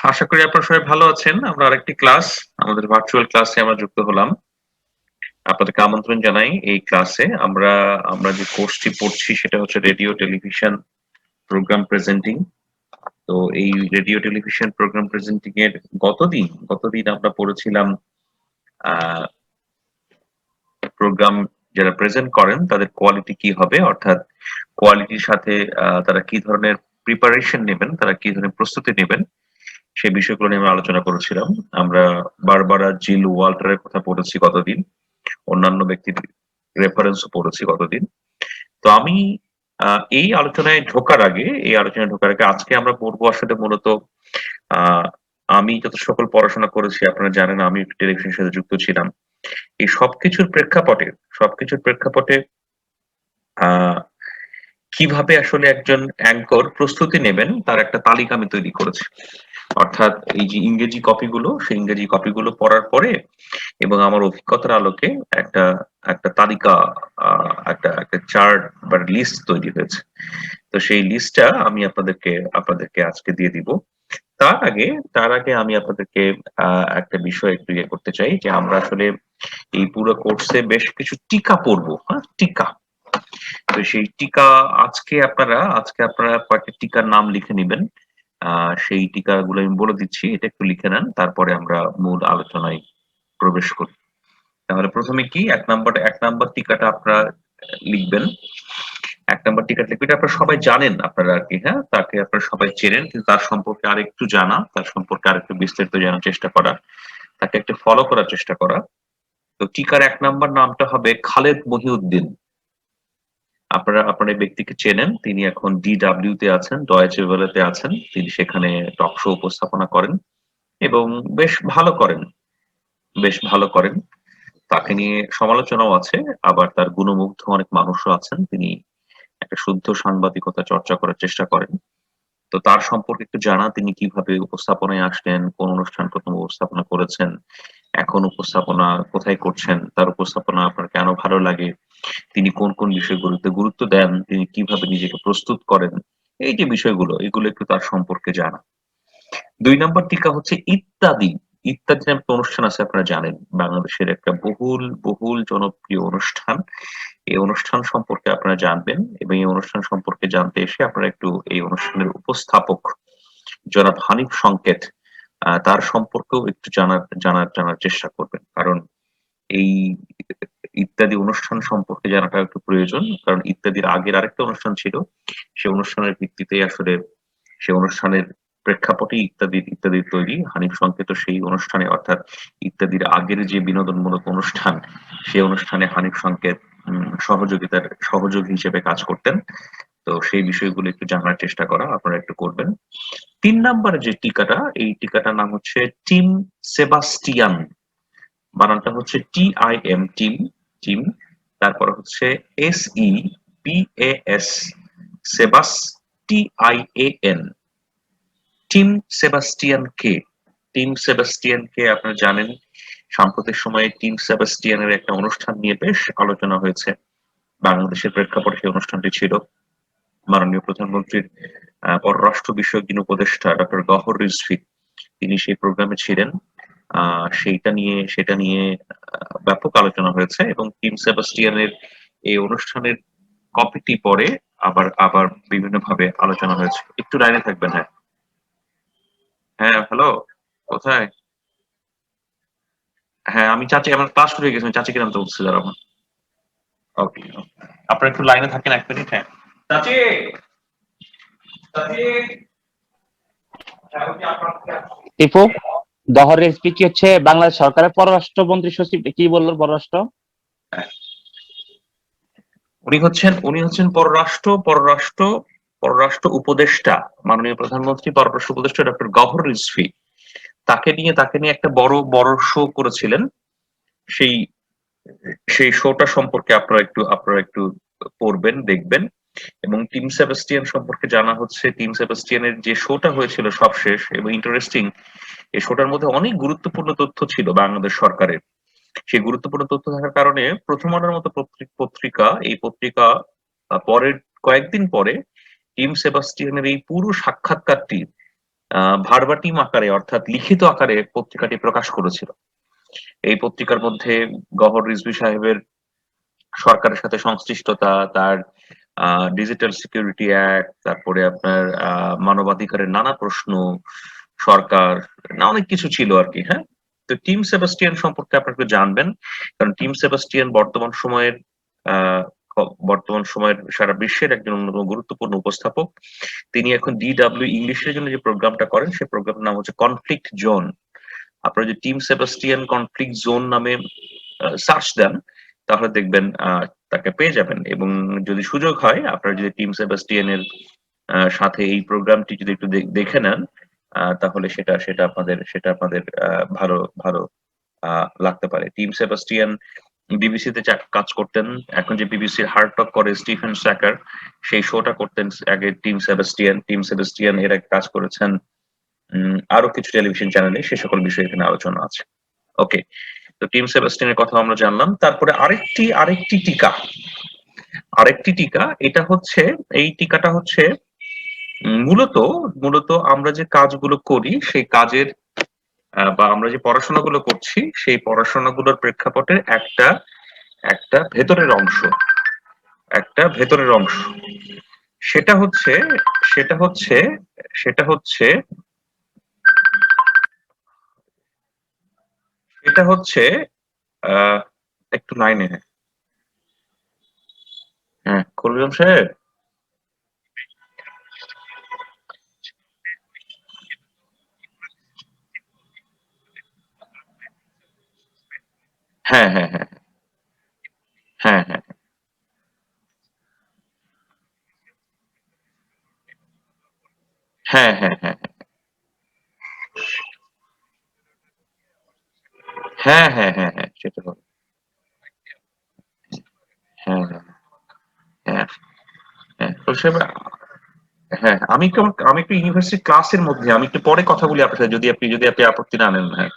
আশা করি আপনারা সবাই ভালো আছেন। আমরা আরেকটি ক্লাস, আমাদের ভার্চুয়াল ক্লাসে আমরা যুক্ত হলাম। আপনাদেরকে আমন্ত্রণ জানাই এই ক্লাসে। আমরা আমরা যে কোর্সটি পড়ছি সেটা হচ্ছে রেডিও টেলিভিশন প্রোগ্রাম প্রেজেন্টিং। তো এই রেডিও টেলিভিশন প্রোগ্রাম প্রেজেন্টিং এর গতদিন আমরা পড়েছিলাম আহ প্রোগ্রাম যারা প্রেজেন্ট করেন তাদের কোয়ালিটি কি হবে, অর্থাৎ কোয়ালিটির সাথে তারা কি ধরনের প্রিপারেশন নেবেন, তারা কি ধরনের প্রস্তুতি নেবেন, সেই বিষয়গুলো নিয়ে আমরা আলোচনা করেছিলাম। আমরা বারবারা জিল ওয়াল্টারের কথা পড়েছি গতদিন, অন্যান্য ব্যক্তির রেফারেন্সও পড়েছি গতদিন। তো আমি এই আলোচনায় ঢোকার আগে আজকে আমরা পড়বো আসলে মূলত আহ আমি যত সকল পড়াশোনা করেছি আপনারা জানেন, আমি টেলিভিশনের সাথে যুক্ত ছিলাম। এই সবকিছুর প্রেক্ষাপটে আহ কিভাবে আসলে একজন অ্যাঙ্কর প্রস্তুতি নেবেন তার একটা তালিকা আমি তৈরি করেছি। অর্থাৎ এই যে ইংরেজি কপিগুলো, সেই ইংরেজি কপিগুলো পড়ার পরে এবং আমার অভিজ্ঞতার আলোকে একটা একটা তালিকা, একটা একটা চার্ট বা লিস্ট তৈরি হয়েছে। তো সেই লিস্টটা আমি আপনাদেরকে আজকে দিয়ে দিব। তার আগে আমি আপনাদেরকে একটা বিষয় একটু ইয়ে করতে চাই যে আমরা আসলে এই পুরো কোর্সে বেশ কিছু টিকা পড়বো। হ্যাঁ, টিকা। তো সেই টিকা আজকে আপনারা কয়েকটা টিকার নাম লিখে নিবেন। সেই টিকাগুলো আমি বলে দিচ্ছি, এটা একটু লিখে নেন, তারপরে আমরা মূল আলোচনায় প্রবেশ করি। তাহলে প্রথমে কি এক নাম্বার টিকাটা আপনারা লিখবেন। ১ নাম্বার টিকাটা লিখবেন, এটা আপনারা সবাই জানেন আপনারা আরকি, হ্যাঁ? তাকে আপনারা সবাই চেনেন, কিন্তু তার সম্পর্কে আরেকটু জানা, তার সম্পর্কে আরেকটু বিস্তারিত জানার চেষ্টা করা, তাকে একটু ফলো করার চেষ্টা করা। তো টিকার ১ নাম্বার নামটা হবে খালেদ মহিউদ্দিন। আপনারা এই ব্যক্তিকে চেনেন। তিনি এখন DW তে আছেন, ডয়েচে ওয়েলেতে আছেন। তিনি সেখানে টক শো উপস্থাপনা করেন এবং বেশ ভালো করেন, বেশ ভালো করেন। তাকে নিয়ে সমালোচনাও আছে, আবার তার গুণমুগ্ধ অনেক মানুষও আছেন। তিনি একটা শুদ্ধ সাংবাদিকতা চর্চা করার চেষ্টা করেন। তো তার সম্পর্কে একটু জানা, তিনি কিভাবে উপস্থাপনায় আসলেন, কোন অনুষ্ঠান ১ম উপস্থাপনা করেছেন, এখন উপস্থাপনা কোথায় করছেন, তার উপস্থাপনা আপনার কেন ভালো লাগে, তিনি কোন বিষয়গুলোতে গুরুত্ব দেন, তিনি কিভাবে নিজেকে প্রস্তুত করেন, এই যে বিষয়গুলো, এগুলো একটু তার সম্পর্কে জানা। ২ নাম্বার টিকা হচ্ছে ইত্যাদি। ইত্যাদি নামে একটা অনুষ্ঠান আছে, আপনারা জানেন। বাংলাদেশের একটা বহুল জনপ্রিয় অনুষ্ঠান। এই অনুষ্ঠান সম্পর্কে আপনারা জানবেন এবং এই অনুষ্ঠান সম্পর্কে জানতে এসে আপনারা একটু এই অনুষ্ঠানের উপস্থাপক জনাব হানিফ সংকেত, তার সম্পর্কেও একটু জানার চেষ্টা করবেন। কারণ এই ইত্যাদি অনুষ্ঠান সম্পর্কে জানাটা একটু প্রয়োজন। কারণ ইত্যাদির আগের আরেকটা অনুষ্ঠান ছিল। সে অনুষ্ঠানের ভিত্তিতেই আসলে সে অনুষ্ঠানের প্রেক্ষাপটেই ইত্যাদির তৈরি। হানিফ সংকেতও সেই অনুষ্ঠানে, অর্থাৎ ইত্যাদির আগের যে বিনোদনমূলক অনুষ্ঠান, সে অনুষ্ঠানে হানিফ সংকেত সহযোগী হিসেবে কাজ করতেন। তো সেই বিষয়গুলো একটু জানার চেষ্টা করা আপনারা একটু করবেন। ৩ নাম্বারে যে টিকাটা, এই টিকাটার নাম হচ্ছে টিম সেবাস্টিয়ান। বানানটা হচ্ছে TIM, টিম, টিম। তারপর হচ্ছে SEBAS, সেবাস, TIAN। টিম সেবাস্টিয়ান কে? টিম সেবাস্টিয়ান কে আপনারা জানেন। সাম্প্রতিক সময়ে টিম সেবাস্টিয়ানের একটা অনুষ্ঠান নিয়ে বেশ আলোচনা হয়েছে। বাংলাদেশের প্রেক্ষাপটে সেই অনুষ্ঠানটি ছিল মাননীয় প্রধানমন্ত্রীর পররাষ্ট্র বিষয়ক যিনি উপদেষ্টা ডক্টর গওহর রিজভী, তিনি সেই প্রোগ্রামে ছিলেন। সেটা নিয়ে ব্যাপক আলোচনা হয়েছে এবং টিম সেবাস্টিয়ানের এই অনুষ্ঠানের কপিটি পরে আবার আবার বিভিন্নভাবে আলোচনা হয়েছে। একটু লাইনে থাকবেন। হ্যাঁ, হ্যাঁ, হ্যালো, কোথায়? হ্যাঁ, আমার ক্লাস শুরু হয়ে গেছে, আমি চাচিকে নামতে বলছি, দাঁড়াও। ওকে, আপনারা একটু লাইনে থাকেন ১ মিনিট। হ্যাঁ, চাচি, চাচি, হ্যাঁ, ওই যে টিপু, গওহরের স্পিচ হচ্ছে বাংলাদেশ সরকারের পররাষ্ট্রমন্ত্রী সচিব। কি বললো পররাষ্ট্র? উনি হচ্ছেন পররাষ্ট্র উপদেষ্টা, মাননীয় প্রধানমন্ত্রী পররাষ্ট্র উপদেষ্টা ডক্টর গওহর রিজভী। তাকে নিয়ে একটা বড় শো করেছিলেন। সেই সেই শোটা সম্পর্কে আপনারা একটু পড়বেন, দেখবেন। এবং টিম সেবাস্টিয়ান সম্পর্কে জানা হচ্ছে, টিম সেবাস্টিয়ানের যে শোটা হয়েছিল সবশেষ এবং ইন্টারেস্টিং, এই শোটার মধ্যে অনেক গুরুত্বপূর্ণ তথ্য ছিল বাংলাদেশ সরকারের। সেই গুরুত্বপূর্ণ তথ্য থাকার কারণে প্রথম আলোর মতো পত্রিকা পরের কয়েকদিন পরে টিম সেবাস্টিয়ানের এই পুরো সাক্ষাৎকারটি ভার্বাটিম আকারে অর্থাৎ লিখিত আকারে পত্রিকাটি প্রকাশ করেছিল। এই পত্রিকার মধ্যে গওহর রিজভী সাহেবের সরকারের সাথে সংশ্লিষ্টতা, তার ডিজিটাল সিকিউরিটি অ্যাক্ট, তারপরে আপনার মানবাধিকারের নানা প্রশ্ন, সরকার, অনেক কিছু ছিল আরকি, হ্যাঁ? তো টিম সেবাস্টিয়ান সম্পর্কে আপনারা একটু জানবেন। কারণ টিম সেবাস্টিয়ান আ বর্তমান সময়ের সারা বিশ্বের একজন অন্যতম গুরুত্বপূর্ণ উপস্থাপক। তিনি এখন DW ইংলিশের জন্য যে প্রোগ্রামটা করেন, সেই প্রোগ্রামটার নাম হচ্ছে কনফ্লিক্ট জোন। আপনারা যদি টিম সেবাস্টিয়ান কনফ্লিক্ট জোন নামে সার্চ দেন, তাহলে দেখবেন তাকে পেয়ে যাবেন। এবং যদি সুযোগ হয়, আপনারা যদি টিম সেবাস্টিয়ানের সাথে এই প্রোগ্রামটি যদি একটু দেখে নেন, তাহলে সেটা আপনাদের ভালো ভালো লাগতে পারে। টিম সেবাস্টিয়ান বিবিসিতে কাজ করতেন। এখন যে বিবিসির হার্ড টক করে স্টিফেন স্যাকার, সেই শোটা করতেন আগে টিম সেবাস্টিয়ান। টিম সেবাস্টিয়ান এর আগে কাজ করেছেন আরো কিছু টেলিভিশন চ্যানেলে, সে সকল বিষয়ে এখানে আলোচনা আছে। ওকে, তো টিম সেবাস্টিয়ানের কথা আমরা জানলাম। তারপরে আরেকটি টিকা, এটা হচ্ছে, এই টিকাটা হচ্ছে মূলত মূলত আমরা যে কাজগুলো করি সেই কাজের বা আমরা যে পড়াশোনাগুলো করছি সেই পড়াশোনাগুলোর প্রেক্ষাপটে একটা একটা ভেতরের অংশ একটা ভেতরের অংশ সেটা হচ্ছে সেটা হচ্ছে সেটা হচ্ছে সেটা হচ্ছে আহ একটু লাইনে, হ্যাঁ কবিরাম সাহেব। হ্যাঁ হ্যাঁ হ্যাঁ হ্যাঁ হ্যাঁ হ্যাঁ হ্যাঁ হ্যাঁ হ্যাঁ হ্যাঁ হ্যাঁ হ্যাঁ সেটা হবে। হ্যাঁ হ্যাঁ হ্যাঁ হ্যাঁ তো সে, হ্যাঁ আমি একটু ইউনিভার্সিটি ক্লাসের মধ্যে, আমি একটু পরে কথা বলি আপনার সাথে, যদি আপনি আপত্তি না নেন। হ্যাঁ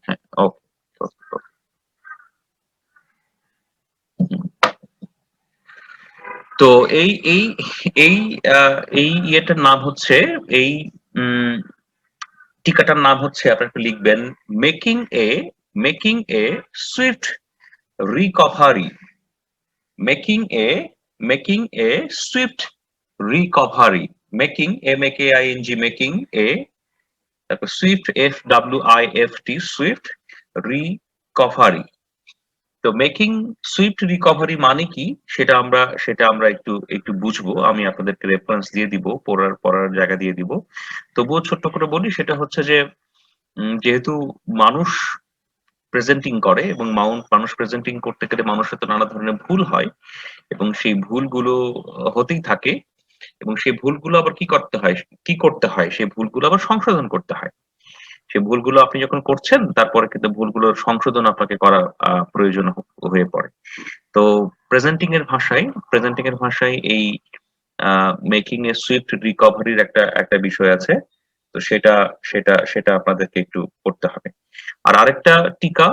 হ্যাঁ ওকে ওকে। তো এই এই এই এই ইয়েটার নাম হচ্ছে, এই উম টিকাটার নাম হচ্ছে, আপনারা একটু লিখবেন, মেকিং এ মেকিং এ সুইফট রিকভারি। মেকিং এ মেকিং এ Swift recovery. Making, MAKING, making এ, তারপর সুইফট, SWIFT, সুইফট রিকভারি। তো মেকিং সুইফট রিকভারি মানে কি, সেটা আমরা একটু একটু বুঝবো। আমি আপনাদেরকে রেফারেন্স দিয়ে দিব, পড়ার জায়গা দিয়ে দিব। তবুও ছোট্ট করে বলি, সেটা হচ্ছে যে যেহেতু মানুষ প্রেজেন্টিং করে, এবং মানুষ প্রেজেন্টিং করতে গেলে মানুষের তো নানা ধরনের ভুল হয়, এবং সেই ভুলগুলো হতেই থাকে। এবং সেই ভুলগুলো আবার কি করতে হয়, সেই ভুলগুলো আবার সংশোধন করতে হয়। সে ভুলগুলো আপনি যখন করছেন, তারপরে কিন্তু ভুলগুলোর সংশোধন আপনাকে করা প্রয়োজন হয়ে পড়ে। তো প্রেজেন্টিং এর ভাষায় এই মেকিং এ সুইফট রিকভারির একটা বিষয় আছে। তো সেটা আপনাদেরকে একটু করতে হবে। আর আরেকটা টিকা,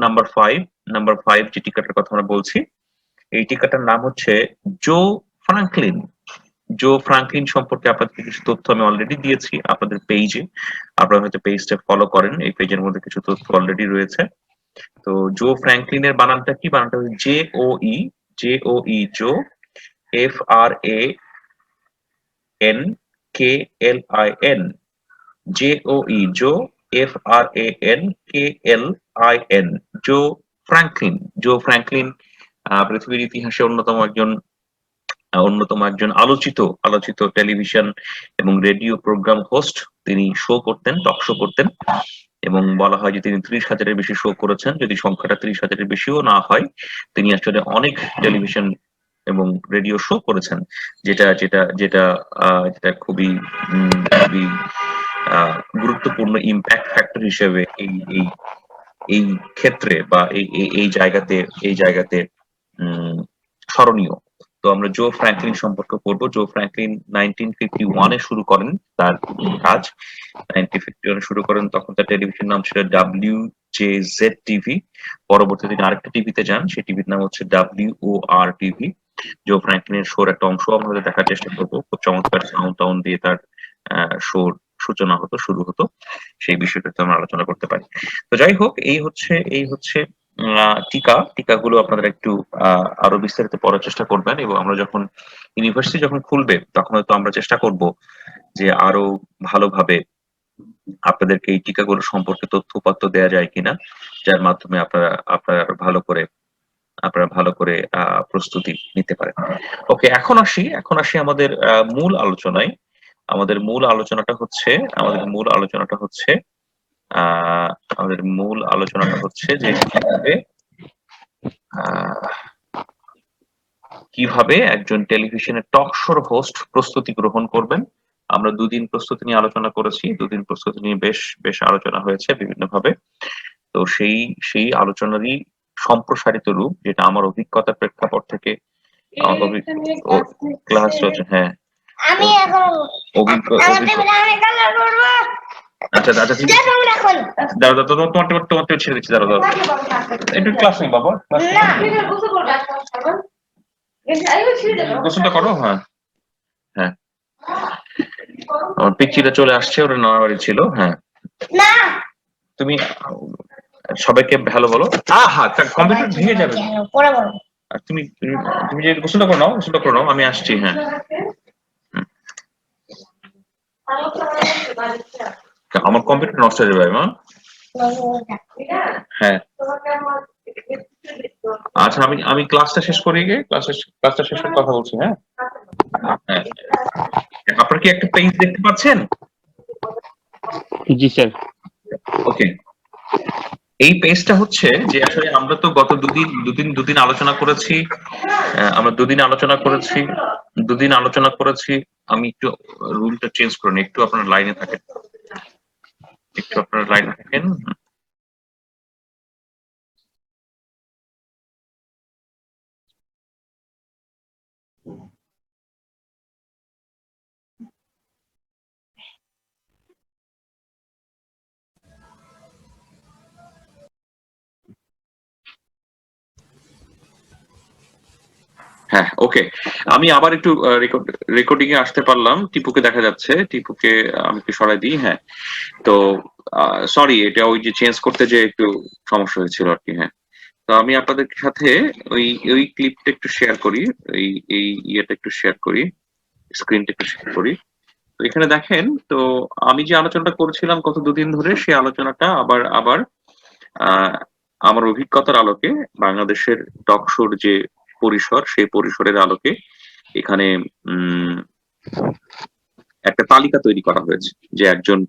নাম্বার 5, নাম্বার 5 যে টিকাটার কথা আমরা বলছি, এই টিকাটার নাম হচ্ছে জো ফ্রাঙ্কলিন। জো ফ্রাঙ্কলিন সম্পর্কে আপনাদেরকে কিছু তথ্য আমি অলরেডি দিয়েছি আপনাদের পেজে। আপনারা হয়তো পেজটা ফলো করেন, এই পেজের মধ্যে কিছু তথ্য অলরেডি রয়েছে। তো জো ফ্র্যাঙ্কলিনের বানানটা কি? বানানটা হচ্ছে জো, FRANKLIN, জো, FRANKLIN, জো ফ্র্যাঙ্কলিন। জো ফ্র্যাঙ্কলিন পৃথিবীর ইতিহাসে অন্যতম একজন আলোচিত টেলিভিশন এবং রেডিও প্রোগ্রাম হোস্ট। তিনি টক শো করতেন, এবং বলা হয় যে তিনি 30,000-এর বেশি শো করেছেন। যদি সংখ্যাটা 30,000-এর বেশিও না হয়, তিনি আসলে অনেক টেলিভিশন এবং রেডিও শো করেছেন, যেটা যেটা যেটা যেটা খুবই গুরুত্বপূর্ণ ইম্প্যাক্ট ফ্যাক্টর হিসেবে এই এই ক্ষেত্রে বা এই জায়গাতে উম স্মরণীয়। তো আমরা জো ফ্র্যাঙ্কলিন সম্পর্কে পড়বো। জো ফ্র্যাঙ্কলিন 1951 এ শুরু করেন তার কাজ। 1951 শুরু করেন, তখন তার টেলিভিশন নাম ছিল WJZ টিভি। পরবর্তীতে তিনি আরেকটা টিভিতে যান, সেই টিভির নাম হচ্ছে WOR টিভি। জো ফ্র্যাঙ্কলিনের শোর একটা অংশ আমরা দেখার চেষ্টা করবো। খুব চমৎকার সাউন্ড টাউন দিয়ে তার শোর সূচনা হতো, শুরু হতো, সেই বিষয়টাতে আমরা আলোচনা করতে পারি। তো যাই হোক, এই হচ্ছে টিকাগুলো আপনারা একটু আরো বিস্তারিত পড়ার চেষ্টা করবেন, এবং আমরা যখন ইউনিভার্সিটি যখন খুলবে তখন হয়তো আমরা চেষ্টা করব যে আরো ভালোভাবে আপনাদেরকে এই টিকাগুলো সম্পর্কে তথ্য উপাত্ত দেয়া যায় কিনা, যার মাধ্যমে আপনারা আরো ভালো করে প্রস্তুতি নিতে পারেন। ওকে, এখন আসি আমাদের মূল আলোচনায়। আমাদের মূল আলোচনাটা হচ্ছে আমাদের মূল আলোচনাটা হচ্ছে আমাদের মূল আলোচনাটা হচ্ছে যে আহ, কিভাবে একজন টেলিভিশনের টক শোর হোস্ট প্রস্তুতি গ্রহণ করবেন। আমরা দুদিন প্রস্তুতি নিয়ে আলোচনা করেছি, দুদিন প্রস্তুতি নিয়ে বেশ বেশ আলোচনা হয়েছে বিভিন্নভাবে। তো সেই আলোচনারই সম্প্রসারিত রূপ, যেটা আমার অভিজ্ঞতার প্রেক্ষাপট থেকে আমার ক্লাস চলছে। হ্যাঁ, আমি এখন আচ্ছা আচ্ছা, ঠিক আছে, দাঁড়াও দাঁড়াও, তোমার ছেড়ে দিচ্ছি, দাঁড়াও একটু ক্লাস নেই বাবা, গোসলটা করো। হ্যাঁ হ্যাঁ, আমার পিচ্চিটা চলে আসছে, ওরা নেওয়ার বাড়ি ছিল। হ্যাঁ, তুমি সবাইকে ভালো বলো। কম্পিউটার ভেঙে যাবে। আর তুমি তুমি যে গোসলটা করে নাও, আমি আসছি। হ্যাঁ, আমার কম্পিউটার নষ্ট হয়ে যাবে মা। হ্যাঁ, আচ্ছা, আমি ক্লাসটা শেষ করে গিয়ে ক্লাসটা শেষ করে কথা বলছি। হ্যাঁ হ্যাঁ, আপনারা কি একটা পেজ দেখতে পাচ্ছেন? জি স্যার। ওকে, এই পেজটা হচ্ছে যে আসলে আমরা তো গত দুদিন আলোচনা করেছি। আমরা দুদিন আলোচনা করেছি। আমি একটু রুলটা চেঞ্জ করে নিই, একটু আপনার লাইনে থাকেন। হ্যাঁ, ওকে, আমি আবার একটু রেকর্ডিং এ আসতে পারলাম। টিপুকে দেখা যাচ্ছে, টিপুকে আমি একটু সরাই দিই। হ্যাঁ, তো সরি, এটা ওই যে চেঞ্জ করতে যে একটু সমস্যা হয়েছিল আর কি। হ্যাঁ, তো আমি আপনাদের সাথে ওই ওই ক্লিপটা একটু শেয়ার করি, এই এই ইয়েটা একটু শেয়ার করি, স্ক্রিনটা একটু শেয়ার করি। তো এখানে দেখেন, তো আমি যে আলোচনাটা করছিলাম গত দুদিন ধরে, সেই আলোচনাটা আবার আবার আমার অভিজ্ঞতার আলোকে, বাংলাদেশের টক শোর যে পরিসর, সেই পরিসরের আলোকে এখানে একটা তালিকা তৈরি করা হয়েছে যে একজন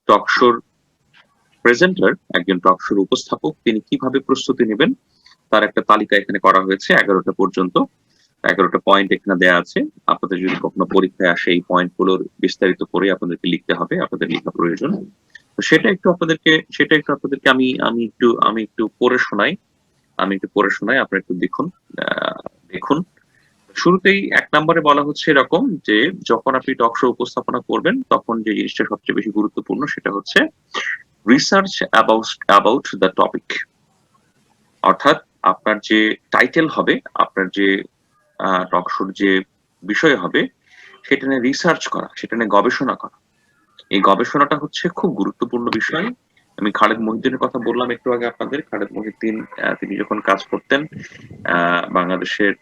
টক শোর প্রেজেন্টার, একজন টক শোর উপস্থাপক, তিনি কিভাবে প্রস্তুতি নেবেন তার একটা তালিকা এখানে করা হয়েছে 11টা পর্যন্ত। 11টা পয়েন্ট এখানে দেয়া আছে। আপনাদের যদি কখনো পরীক্ষায় আসে, এই পয়েন্টগুলোর বিস্তারিত করে আপনাদেরকে লিখতে হবে, আপনাদের লেখা প্রয়োজন। তো সেটা একটু আপনাদেরকে আমি একটু পড়ে শোনাই। আপনারা একটু দেখুন। শুরুতেই 1 নম্বরে বলা হচ্ছে এরকম যে যখন আপনি টক শো উপস্থাপনা করবেন, তখন যে জিনিসটা সবচেয়ে বেশি গুরুত্বপূর্ণ সেটা হচ্ছে রিসার্চ অ্যাবাউট দ্য টপিক। অর্থাৎ আপনার যে টাইটেল হবে, আপনার যে টক শোর যে বিষয় হবে, সেটা নিয়ে রিসার্চ করা, সেটা নিয়ে গবেষণা করা। এই গবেষণাটা হচ্ছে খুব গুরুত্বপূর্ণ বিষয়। আমি খালেদ মহিউদ্দিনের কথা বললাম একটু আগে আপনাদের। খালেদ মহিউদ্দিন তিনি যখন কাজ করতেন বাংলাদেশের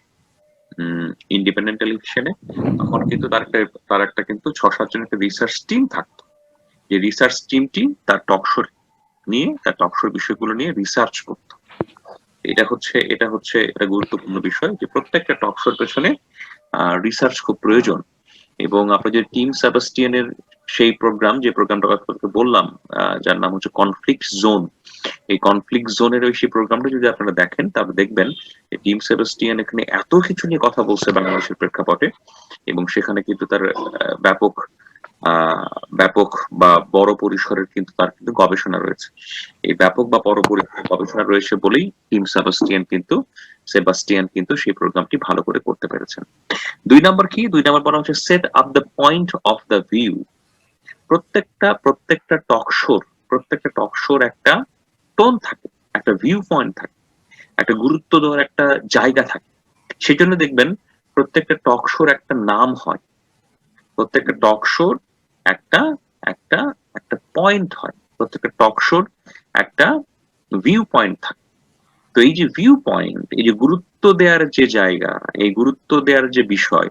ইন্ডিপেন্ডেন্ট টেলিভিশনে, তখন কিন্তু তার একটা কিন্তু 6-7 জন একটা রিসার্চ টিম থাকতো। যে রিসার্চ টিমটি তার টক শোর বিষয়গুলো নিয়ে রিসার্চ করতো। এটা হচ্ছে গুরুত্বপূর্ণ বিষয় যে প্রত্যেকটা টক শোর পেছনে রিসার্চ খুব প্রয়োজন। এবং আপনাদের টিম সেবাস্টিয়ানের সেই যে প্রোগ্রামটা আপনাকে বললাম, যার নাম হচ্ছে কনফ্লিক্ট জোন, এই কনফ্লিক্ট জোনের সেই প্রোগ্রামটা যদি আপনারা দেখেন, তাহলে দেখবেন টিম সেবাস্টিয়ান এখানে এত কিছু নিয়ে কথা বলছে বাংলাদেশের প্রেক্ষাপটে, এবং সেখানে কিন্তু তার ব্যাপক বা বড় পরিসরের কিন্তু তার কিন্তু গবেষণা রয়েছে। এই ব্যাপক বা বড় পরিসরের গবেষণা রয়েছে বলেই টিম সেবাস্টিয়ান কিন্তু সেই প্রোগ্রামটি ভালো করে করতে পেরেছেন। 2 নম্বর কি? 2 নম্বর বলা হচ্ছে set up the point of the view. প্রত্যেকটা টক শোর একটা টোন থাকে, একটা ভিউ পয়েন্ট থাকে, একটা গুরুত্ব দেওয়ার একটা জায়গা থাকে। সেজন্য দেখবেন প্রত্যেকটা টক শোর একটা নাম হয়, প্রত্যেকটা টক শোর একটা একটা পয়েন্ট হয়, প্রত্যেকটা টক শোর একটা ভিউ পয়েন্ট থাকে। তো এই যে ভিউ পয়েন্ট, এই যে গুরুত্ব দেওয়ার যে জায়গা, এই গুরুত্ব দেওয়ার যে বিষয়,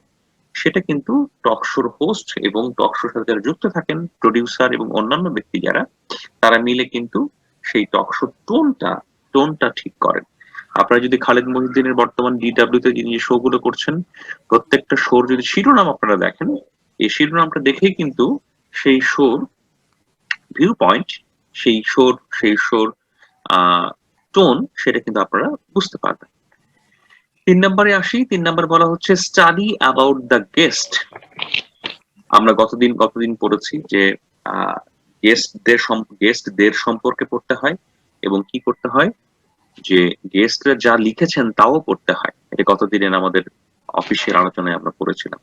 সেটা কিন্তু টক শোর হোস্ট এবং টক শোর সাথে যারা যুক্ত থাকেন, প্রডিউসার এবং অন্যান্য ব্যক্তি যারা, তারা মিলে কিন্তু সেই টক শোর টোনটা ঠিক করেন। আপনারা যদি খালেদ মহিউদ্দিনের বর্তমান ডিডব্লিউ তে যিনি শো গুলো করছেন, প্রত্যেকটা শোর যদি শিরোনাম আপনারা দেখেন, এই শিরোনামটা দেখেই কিন্তু সেই শোর ভিউ পয়েন্ট, সেই শোর টোন, সেটা কিন্তু আপনারা বুঝতে পারবেন। 3 নম্বরে আসি। 3 নম্বর বলা হচ্ছে স্টাডি অ্যাবাউট দ্য গেস্ট। আমরা গতদিন পড়েছি যে গেস্টদের সম্পর্কে পড়তে হয় এবং কি করতে হয়, যে গেস্টরা যা লিখেছেন তাও পড়তে হয়। এটা গতদিনের আমাদের অফিসের আলোচনায় আমরা পড়েছিলাম।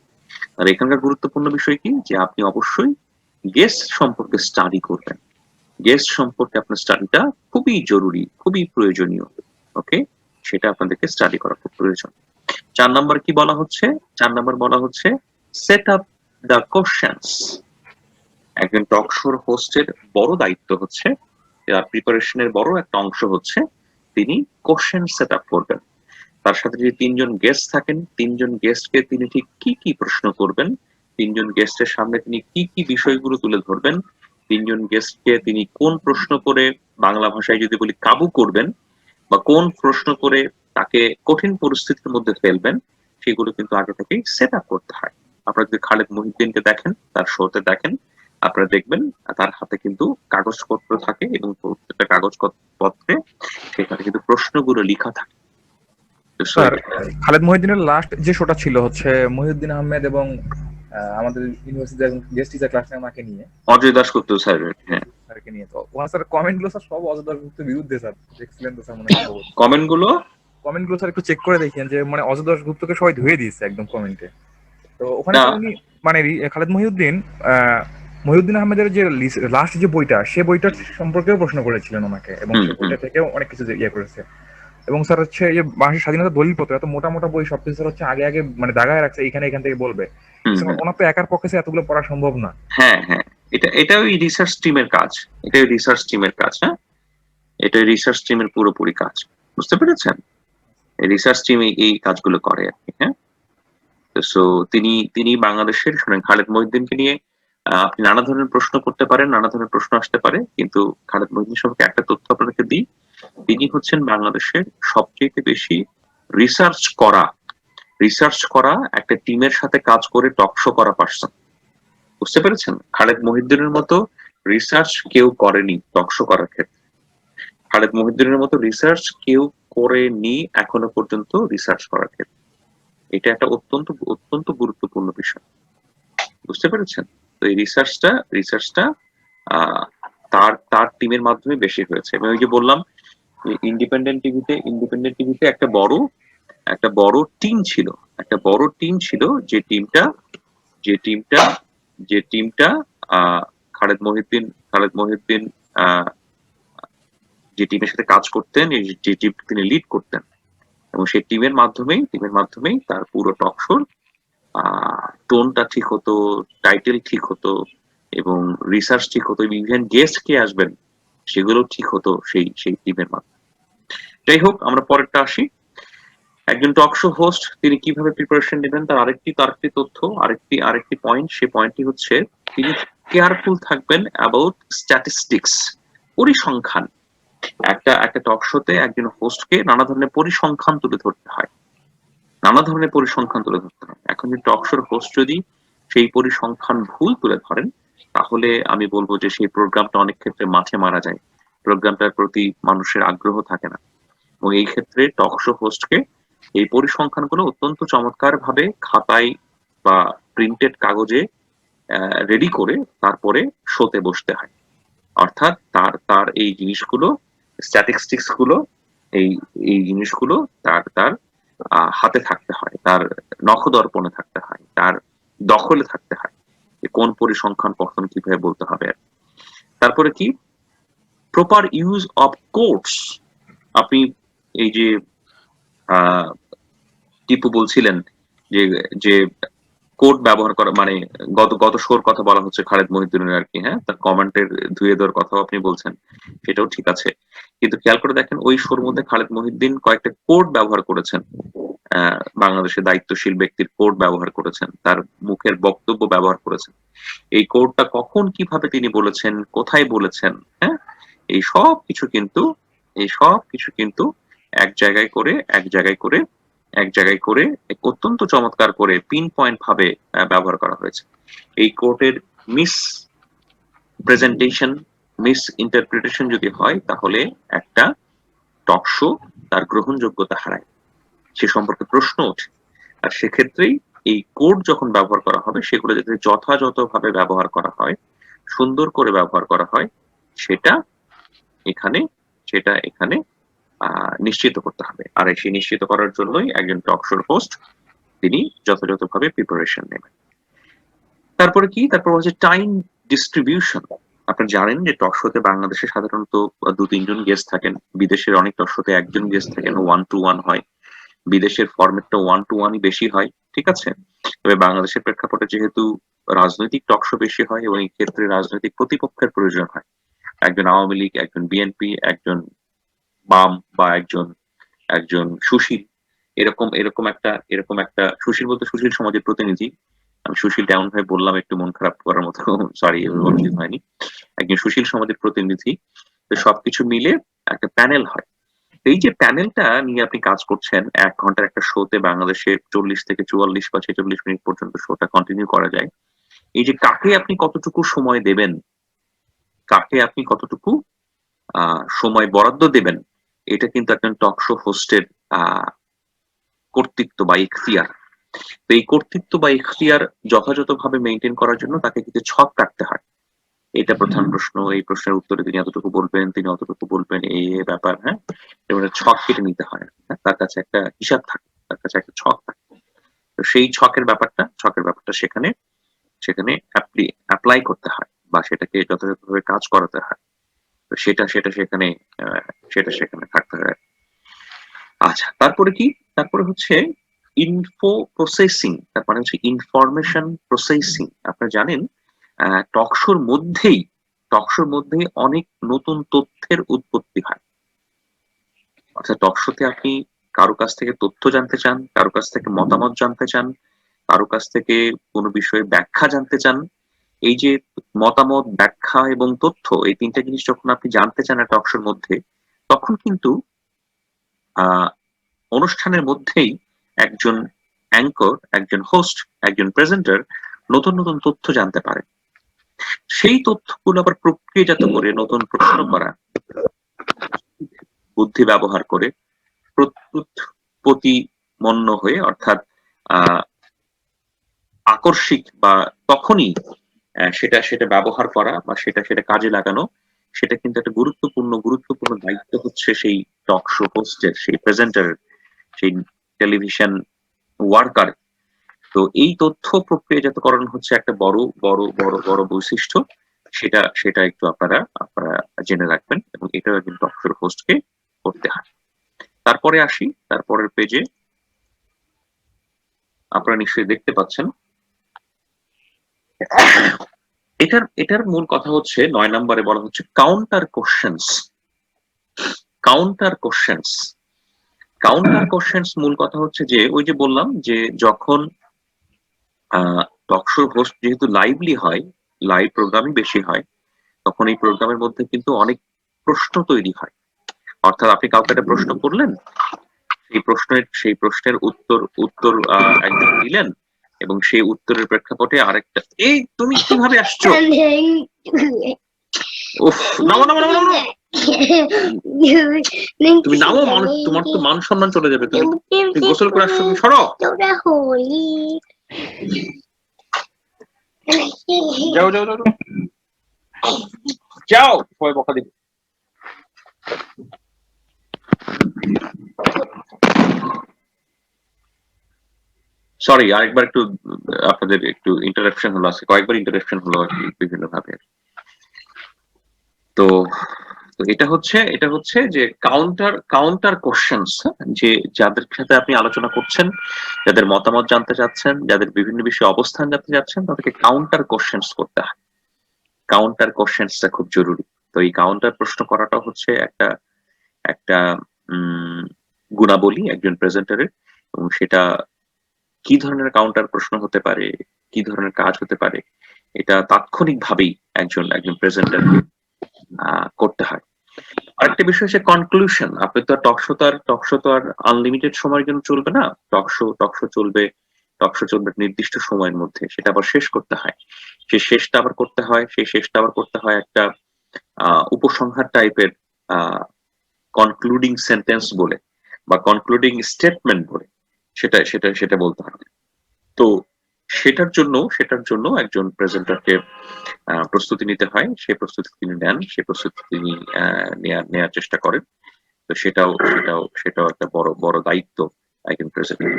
আর এখানকার গুরুত্বপূর্ণ বিষয় কি, যে আপনি অবশ্যই গেস্ট সম্পর্কে স্টাডি করবেন। গেস্ট সম্পর্কে আপনার স্টাডিটা খুবই জরুরি, খুবই প্রয়োজনীয়। ওকে, সেটা আপনাদেরকে স্টাডি করা খুব প্রয়োজন। 4 নম্বর কি বলা হচ্ছে? 4 নম্বর বলা হচ্ছে সেট আপ দ্য কোশ্চেন্স। একজন টক শোর হোস্টের বড় দায়িত্ব হচ্ছে, প্রিপারেশনের বড় একটা অংশ হচ্ছে, তিনি কোশ্চেন সেট আপ করবেন। তার সাথে যদি 3জন গেস্ট থাকেন, 3জন গেস্টকে তিনি ঠিক কি কি প্রশ্ন করবেন, 3জন গেস্টের সামনে তিনি কি কি বিষয়গুলো তুলে ধরবেন, 3জন গেস্টকে তিনি কোন প্রশ্ন করে, বাংলা ভাষায় যদি বলি, কাবু করবেন, বা কোন প্রশ্ন করে তাকে কঠিন পরিস্থিতির মধ্যে ফেলবেন, সেগুলো কিন্তু আগে থেকেই সেট আপ করতে হয়। আপনারা যদি খালেদ মহিউদ্দিনকে দেখেন, তার শোতে দেখেন, আপনারা দেখবেন তার হাতে কিন্তু কাগজপত্র থাকে এবং প্রত্যেকটা কাগজপত্রে সেখানে কিন্তু প্রশ্নগুলো লেখা থাকে। So, স্যার, খালেদ মহিউদ্দিনের লাস্ট যে শোটা ছিল হচ্ছে মহিউদ্দিন আহমেদ এবং আমাদের ইউনিভার্সিটির গেস্ট টিচার ক্লাস মাকে নিয়ে, অজয় দাশগুপ্ত স্যারের, হ্যাঁ, স্যারকে নিয়ে। তো ওনার স্যার কমেন্ট গুলো স্যার সব অজয় দাশগুপ্তের বিরুদ্ধে স্যার, দেখছিলেন তো স্যার মনে হয় খবর? কমেন্ট গুলো কমেন্ট গুলো স্যার একটু চেক করে দেখেন, যে মানে অজয় দাশগুপ্তকে সবাই ধুয়ে দিয়েছে একদম কমেন্টে। তো ওখানে না, স্যার উনি মানে খালেদ মহিউদ্দিন মহিউদ্দিন আহমেদের যে লাস্ট যে বইটা, সে বইটার সম্পর্কেও প্রশ্ন করেছিলেন ওনাকে, এবং হুম সে হুম বইটা থেকেও অনেক কিছু ইয়ে করেছে। এবং স্যার হচ্ছে এই যে বাংলাদেশের স্বাধীনতা দলিলপত্র, এত মোটা মোটা বই সবকিছু স্যার হচ্ছে আগে আগে মানে দাগায় রাখছে, এখান থেকে বলবে। হুম স্যার হুম, ওনার তো একার পক্ষে স্যার এতগুলো পড়া সম্ভব না। হ্যাঁ হ্যাঁ, এটা ওই রিসার্চ টিমের কাজ। এটা ওই রিসার্চ টিমের কাজ, হ্যাঁ, এটা ওই রিসার্চ টিমের পুরোপুরি কাজ। বুঝতে পেরেছেন? এই রিসার্চ টিম এই কাজগুলো করে আর কি, হ্যাঁ। সো তিনি বাংলাদেশের, শুনেন, খালেদ মহিউদ্দিনকে নিয়ে আপনি নানা ধরনের প্রশ্ন করতে পারেন, নানা ধরনের প্রশ্ন আসতে পারে, কিন্তু খালেদ মহিউদ্দিন সম্পর্কে একটা তথ্য আপনাদেরকে দিই, তিনি হচ্ছেন বাংলাদেশের সবচেয়ে বেশি রিসার্চ করা একটা টিমের সাথে কাজ করে টক শো করা পার্সন। বুঝতে পেরেছেন? খালেদ মহিউদ্দিনের মতো রিসার্চ কেউ করেনি টক শো করার ক্ষেত্রে। খালেদ মহিউদ্দিনের মতো রিসার্চ কেউ করেনি এখনো পর্যন্ত রিসার্চ করার ক্ষেত্রে। এটা একটা অত্যন্ত অত্যন্ত গুরুত্বপূর্ণ বিষয়। বুঝতে পেরেছেন? তো এই রিসার্চটা আহ, তার টিমের মাধ্যমে বেশি হয়েছে। এবং ওই যে বললাম, ইন্ডিপেন্ডেন্ট টিভিতে একটা বড় টিম ছিল, যে টিমটা যে টিমটা আহ, খালেদ মহিউদ্দিন আহ, যে টিমের সাথে কাজ করতেন, যে টিম তিনি লিড করতেন, এবং সেই টিমের মাধ্যমেই তার পুরো টক শোর টোনটা ঠিক হতো, টাইটেল ঠিক হতো, এবং রিসার্চ ঠিক হতো, ইভেন গেস্ট কে আসবেন সেগুলো ঠিক হতো সেই টিমের মাধ্যমে। যাই হোক, আমরা পরেরটা আসি। একজন টক শো হোস্ট তিনি কিভাবে প্রিপারেশন নেবেন, তার আরেকটি তথ্য, আরেকটি পয়েন্ট। সেই পয়েন্টটি হচ্ছে, তিনি কেয়ারফুল থাকবেন অ্যাবাউট স্ট্যাটিস্টিক্স, পরিসংখ্যান। একটা টক শোতে একজন হোস্টকে নানা ধরনের পরিসংখ্যান তুলে ধরতে হয়। এখন যদি টক শোর হোস্ট যদি সেই পরিসংখ্যান ভুল তুলে ধরেন, তাহলে আমি বলবো যে সেই প্রোগ্রামটা অনেক ক্ষেত্রে মাঠে মারা যায়, প্রোগ্রামটার প্রতি মানুষের আগ্রহ থাকে না। এবং এই ক্ষেত্রে টক শো হোস্টকে এই পরিসংখ্যানগুলো অত্যন্ত চমৎকার ভাবে খাতায় বা প্রিন্টেড কাগজে রেডি করে তারপরে শোতে বসতে হয়। অর্থাৎ তার এই জিনিসগুলো, স্ট্যাটিস্টিক্স গুলো, এই এই জিনিসগুলো তার তার হাতে থাকতে হয়, তার নখদর্পণে থাকতে হয়, তার দখলে থাকতে হয়, যে কোন পরিসংখ্যান কখন কিভাবে বলতে হবে। তারপরে কি, প্রপার ইউজ অফ কোটস। আপনি এই যে টিপু বলছিলেন যে যে কোড ব্যবহার করা মানে গত শোর কথা বলা হচ্ছে খালেদ মহিউদ্দিনের আর কি, হ্যাঁ, তার কমেন্টের ধুয়ে দেওয়ার কথাও আপনি বলছেন, সেটাও ঠিক আছে। কিন্তু খেয়াল করে দেখেন ওই শোর মধ্যে খালেদ মহিউদ্দিন কয়েকটা কোড ব্যবহার করেছেন, বাংলাদেশের দায়িত্বশীল ব্যক্তির কোড ব্যবহার করেছেন, তার মুখের বক্তব্য ব্যবহার করেছেন। এই কোডটা কখন কিভাবে তিনি বলেছেন, কোথায় বলেছেন, হ্যাঁ, এই সব কিছু কিন্তু এই সব কিছু কিন্তু এক জায়গায় করে এক জায়গায় করে এক জায়গায় করে অত্যন্ত চমৎকার করে পিন পয়েন্ট ভাবে ব্যবহার করা হয়েছে। এই কোর্টের মিস প্রেজেন্টেশন, মিস ইন্টারপ্রিটেশন যদি হয় তাহলে একটা টক শো তার গ্রহণযোগ্যতা হারায়, সে সম্পর্কে প্রশ্ন ওঠে। আর সেক্ষেত্রেই এই কোড যখন ব্যবহার করা হবে সেগুলো যাতে যথাযথভাবে ব্যবহার করা হয়, সুন্দর করে ব্যবহার করা হয়, সেটা এখানে সেটা এখানে নিশ্চিত করতে হবে। আর সেই নিশ্চিত করার জন্যই একজন টক শোর হোস্ট তিনি যথাযথভাবে প্রিপারেশন নেবেন। তারপরে কি, তারপর হচ্ছে টাইম ডিস্ট্রিবিউশন। আপনারা জানেন যে টক শোতে বাংলাদেশে সাধারণত 2-3 জন গেস্ট থাকেন, বিদেশের অনেক টক শোতে একজন গেস্ট থাকেন, 1-to-1 হয়, বিদেশের ফরম্যাটটা 1-to-1ই বেশি হয়, ঠিক আছে। তবে বাংলাদেশের প্রেক্ষাপটে যেহেতু রাজনৈতিক টক শো বেশি হয় এবং এই ক্ষেত্রে রাজনৈতিক প্রতিপক্ষের প্রয়োজন হয়, একজন আওয়ামী লীগ, একজন বিএনপি, একজন বাম বা একজন একজন সুশীল, এরকম একটা সুশীল বলতে সুশীল সমাজের প্রতিনিধি, আমি সুশীল ডাউন ভাই বললাম একটু মন খারাপ করার মতো, সরি উচিত হয়নি, একজন সুশীল সমাজের প্রতিনিধি, তো সবকিছু মিলে একটা প্যানেল হয়। এই যে প্যানেলটা নিয়ে আপনি কাজ করছেন, 1 ঘন্টার একটা শোতে বাংলাদেশে 40 থেকে 44 বা 46 মিনিট পর্যন্ত শোটা কন্টিনিউ করা যায়। এই যে কাকে আপনি কতটুকু সময় দেবেন, কাকে আপনি কতটুকু সময় বরাদ্দ দেবেন, এটা কিন্তু একজন টক শো হোস্টের কর্তৃত্ব বা ইখতিয়ার। তো এই কর্তৃত্ব বা ইখতিয়ার যথাযথভাবে মেনটেন করার জন্য তাকে কিছু ছক কাটতে হয়। এটা প্রধান প্রশ্ন, এই প্রশ্নের উত্তরে তিনি এতটুকু বলবেন, তিনি অতটুকু বলবেন, এই ব্যাপার, হ্যাঁ, এবারে ছক কেটে নিতে হয়, হ্যাঁ? তার কাছে একটা হিসাব থাকে, তার কাছে একটা ছক থাকে। তো সেই ছকের ব্যাপারটা সেখানে সেখানে অ্যাপ্লাই করতে হয় বা সেটাকে যথাযথভাবে কাজ করাতে হয়। তো সেটা সেখানে থাকতে হয়। আচ্ছা, তারপরে কি, তারপরে হচ্ছে ইনফো প্রসেসিং, তারপরে হচ্ছে ইনফরমেশন প্রসেসিং। আপনারা জানেন টকশোর মধ্যেই অনেক নতুন তথ্যের উৎপত্তি হয়। অর্থাৎ টকশোতে আপনি কারো কাছ থেকে তথ্য জানতে চান, কারো কাছ থেকে মতামত জানতে চান, কারো কাছ থেকে কোনো বিষয়ে ব্যাখ্যা জানতে চান, এই যে মতামত, ব্যাখ্যা এবং তথ্য, এই 3টা জিনিস যখন আপনি জানতে চান একটা টকশোর মধ্যে, তখন কিন্তু আহ অনুষ্ঠানের মধ্যেই একজন অ্যাঙ্কর, একজন হোস্ট, একজন প্রেজেন্টার নতুন নতুন তথ্য জানতে পারে। সেই তথ্যগুলো আবার প্রক্রিয়াজাত করে নতুন প্রশ্ন করা, বুদ্ধি ব্যবহার করে প্রতিপত্তিমন্ন হয়ে, অর্থাৎ আহ আকস্মিক বা তখনই সেটা সেটা ব্যবহার করা বা সেটা কাজে লাগানো, সেটা কিন্তু একটা গুরুত্বপূর্ণ দায়িত্ব হচ্ছে সেই টক শো হোস্টের, সেই প্রেজেন্টারের, সেই টেলিভিশন ওয়ার্কার। তো এই তথ্য প্রক্রিয়াজাতকরণ হচ্ছে একটা বড় বড় বড় বড় বৈশিষ্ট্য, সেটা একটু আপনারা জেনে রাখবেন, এবং এটাও একজন টক শোর হোস্টকে করতে হয়। তারপরে আসি, তারপরের পেজে আপনারা নিশ্চয়ই দেখতে পাচ্ছেন, এটার মূল কথা হচ্ছে 9 নম্বরে বলা হচ্ছে counter questions. Counter questions counter questions মূল কথা হচ্ছে যে, ওই যে বললাম যে যখন টক শো হোস্ট যেহেতু লাইভলি হয়, লাইভ প্রোগ্রামই বেশি হয়, তখন এই প্রোগ্রামের মধ্যে কিন্তু অনেক প্রশ্ন তৈরি হয়। অর্থাৎ আপনি কাউকে একটা প্রশ্ন করলেন, সেই প্রশ্নের উত্তর একজন দিলেন, এবং সেই উত্তরের প্রেক্ষাপটে আরেকটা, এই তুমি কিভাবে আসছো, উফ, নামো নামো নামো নামো, তুমি নামো, মানুষ, তোমার তো মান সম্মান চলে যাবে, তুমি গোসল করে আসছো, তুমি সরো, যাও যাও যাও যাও, সবাই বকা দিবে। সরি, আরেকবার একটু আপনাদের একটু ইন্টারাপশন হলো, আজকে কয়েকবার ইন্টারাপশন হলো আর কি, বিভিন্ন ভাবে। তো তো এটা হচ্ছে যে কাউন্টার কোশ্চেনস, যে যাদের সাথে আপনি আলোচনা করছেন, যাদের মতামত জানতে চাচ্ছেন, যাদের বিভিন্ন বিষয়ে অবস্থান জানতে চাচ্ছেন, তাদেরকে কাউন্টার কোশ্চেনস করতে হয়। কাউন্টার কোশ্চেনসটা খুব জরুরি। তো এই কাউন্টার প্রশ্ন করাটা হচ্ছে একটা একটা উম গুণাবলী একজন প্রেজেন্টারের, এবং সেটা কি ধরনের কাউন্টার প্রশ্ন হতে পারে, কি ধরনের কাজ হতে পারে, এটা তাৎক্ষণিকভাবেই একজন প্রেজেন্টারকে করতে হয়। আরেকটা বিষয় হচ্ছে কনক্লুশন। আপনি তো টক শো তো আর আনলিমিটেড সময়ের জন্য চলবে না। টক শো চলবে নির্দিষ্ট সময়ের মধ্যে, সেটা আবার শেষ করতে হয়। সেই শেষটা আবার করতে হয় একটা উপসংহার টাইপের কনক্লুডিং সেন্টেন্স বলে, বা কনক্লুডিং স্টেটমেন্ট বলে, সেটা বলতে হবে। তো সেটার জন্য একজন প্রেজেন্টারকে প্রস্তুতি নিতে হয়। সেই প্রস্তুতি তিনি নেন, সেই প্রস্তুতি তিনি নেয়ার চেষ্টা করেন। তো সেটাও একটা বড় বড় দায়িত্ব একজন প্রেজেন্টার।